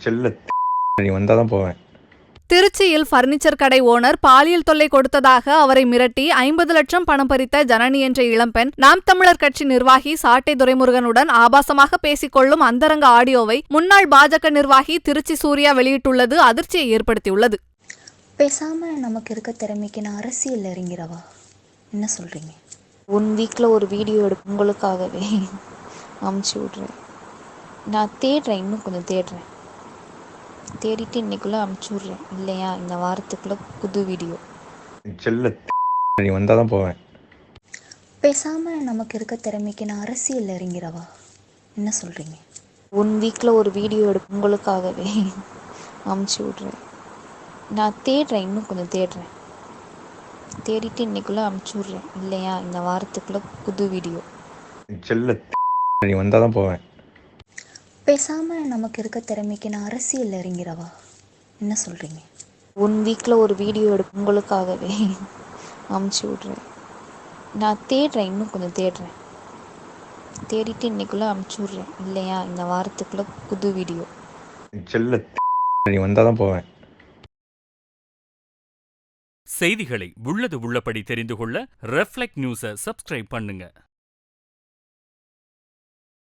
செல்ல நீ வந்தாதான் போவேன். திருச்சியில் பர்னிச்சர் கடை ஓனர் பாலியல் தொல்லை கொடுத்ததாக அவரை மிரட்டி 50 லட்சம் பணம் பறித்த ஜனனி என்ற இளம்பெண் நாம் தமிழர் கட்சி நிர்வாகி சாட்டை துரைமுருகனுடன் ஆபாசமாக பேசிக்கொள்ளும் அந்தரங்க ஆடியோவை முன்னாள் பாஜக நிர்வாகி திருச்சி சூர்யா வெளியிட்டுள்ளது அதிர்ச்சியை ஏற்படுத்தியுள்ளது. பேசாம நமக்கு இருக்க திறமைக்கு நான் அரசியல் இறங்கிறவா? என்ன சொல்றீங்க? 1 வீக்ல ஒரு வீடியோ எடுப்பு உங்களுக்காகவே அமுச்சு விட்றேன். நான் தேடுறேன், இன்னும் கொஞ்சம் தேடுறேன். தேடிட்டு இன்னைக்குள்ள அமுச்சு விட்றேன். இல்லையா இந்த வாரத்துக்குள்ள புது வீடியோ. செல்ல நீ வந்தாதான் போவேன். பேசாம நமக்கு இருக்க திறமைக்கு நான் அரசியல் இறங்கிறவா? என்ன சொல்றீங்க? 1 வீக்ல ஒரு வீடியோ எடுப்பு உங்களுக்காகவே அமுச்சு விட்றேன். நான் தேடுறேன், இன்னும் கொஞ்சம் தேடுறேன். தேடிட்டு இன்னைக்குள்ள அமுச்சு விட்றேன். இல்லையா இந்த வாரத்துக்குள்ள புது வீடியோ. செல்ல நீ வந்தாதான் போவேன். பேசாம நமக்கு இருக்க திறமைக்கு நான் அரசியல் இறங்கிறவா? என்ன சொல்றீங்க? 1 வீக்ல ஒரு வீடியோ எடுப்பு உங்களுக்காகவே அமுச்சு விட்றேன். நான் தேடுறேன், இன்னும் கொஞ்சம் தேடுறேன். தேடிட்டு இன்னைக்குள்ள அமுச்சு விட்றேன். இல்லையா இந்த வாரத்துக்குள்ள புது வீடியோ. செல்ல நீ வந்தாதான் போவேன். செய்திகளை உள்ளது உள்ளபடி தெரிந்து கொள்ள ரெஃப்ளெக்ட் நியூஸை சப்ஸ்கிரைப் பண்ணுங்க.